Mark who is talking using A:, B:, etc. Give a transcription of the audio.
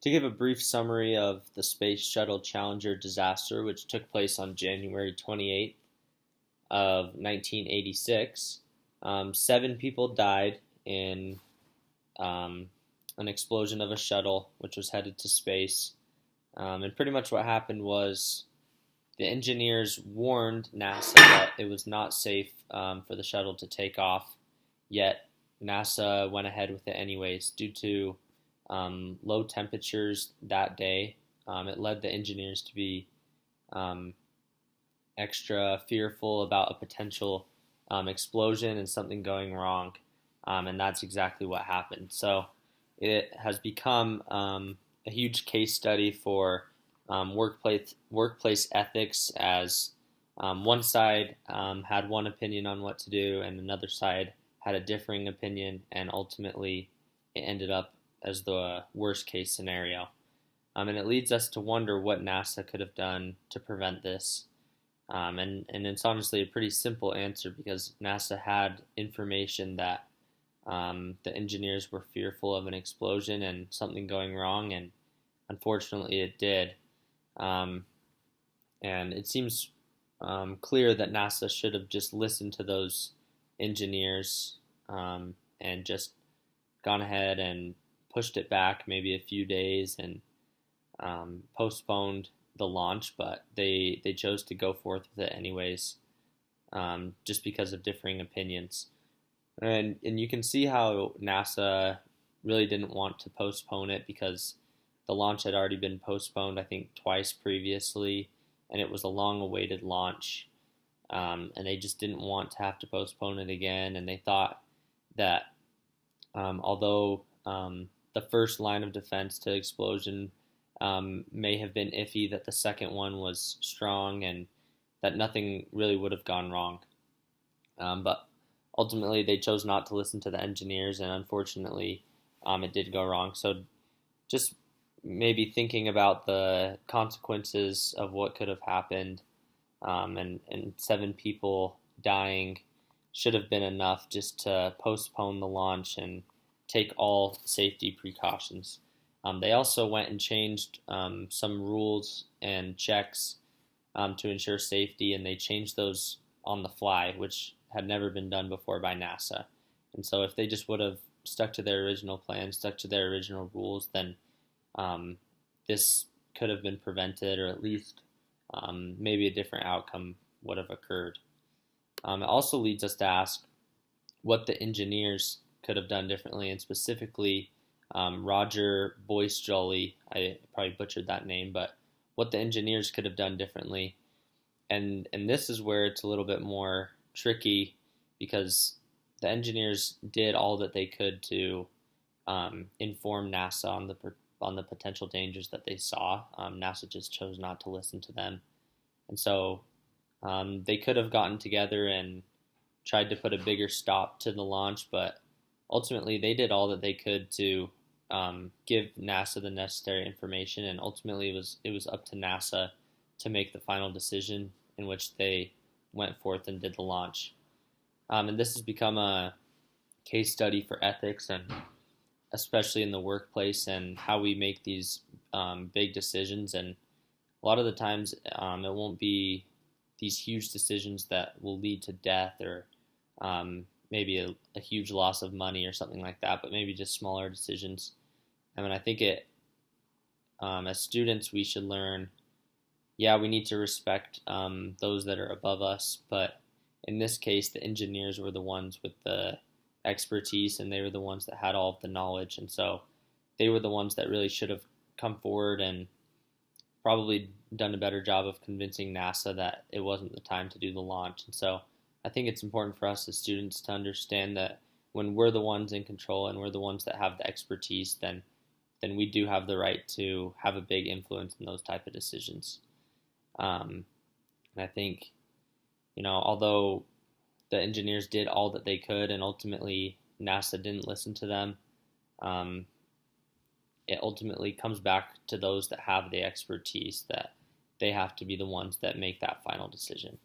A: To give a brief summary of the Space Shuttle Challenger disaster, which took place on January 28th of 1986, 7 people died in an explosion of a shuttle which was headed to space. And pretty much what happened was the engineers warned NASA that it was not safe for the shuttle to take off, yet NASA went ahead with it anyways due to low temperatures that day. It led the engineers to be extra fearful about a potential explosion and something going wrong, and that's exactly what happened. So it has become a huge case study for workplace ethics, as one side had one opinion on what to do, and another side had a differing opinion, and ultimately it ended up as the worst case scenario. And it leads us to wonder what NASA could have done to prevent this. And it's honestly a pretty simple answer, because NASA had information that the engineers were fearful of an explosion and something going wrong, and unfortunately it did. And it seems clear that NASA should have just listened to those engineers and just gone ahead and pushed it back maybe a few days and postponed the launch, but they chose to go forth with it anyways, just because of differing opinions. And you can see how NASA really didn't want to postpone it, because the launch had already been postponed, I think, twice previously, and it was a long-awaited launch, and they just didn't want to have to postpone it again. And they thought that although the first line of defense to explosion may have been iffy, that the second one was strong and that nothing really would have gone wrong. But ultimately, they chose not to listen to the engineers, and unfortunately, it did go wrong. So just maybe thinking about the consequences of what could have happened, and 7 people dying should have been enough just to postpone the launch and take all safety precautions. They also went and changed some rules and checks to ensure safety, and they changed those on the fly, which had never been done before by NASA. And so if they just would have stuck to their original plan, stuck to their original rules, then this could have been prevented, or at least maybe a different outcome would have occurred. It also leads us to ask what the engineers could have done differently, and specifically Roger Boyce-Jolly, I probably butchered that name, but what the engineers could have done differently. And this is where it's a little bit more tricky, because the engineers did all that they could to inform NASA on the potential dangers that they saw. NASA just chose not to listen to them, and so they could have gotten together and tried to put a bigger stop to the launch, but ultimately they did all that they could to give NASA the necessary information, and ultimately it was up to NASA to make the final decision, in which they went forth and did the launch. And this has become a case study for ethics, and especially in the workplace, and how we make these big decisions. And a lot of the times it won't be these huge decisions that will lead to death, or maybe a huge loss of money or something like that, but maybe just smaller decisions. I mean, I think as students, we should learn, yeah, we need to respect those that are above us, but in this case, the engineers were the ones with the expertise, and they were the ones that had all of the knowledge, and so they were the ones that really should have come forward and probably done a better job of convincing NASA that it wasn't the time to do the launch. And so I think it's important for us as students to understand that when we're the ones in control and we're the ones that have the expertise, then we do have the right to have a big influence in those type of decisions. And I think, although the engineers did all that they could, and ultimately NASA didn't listen to them, it ultimately comes back to those that have the expertise, that they have to be the ones that make that final decision.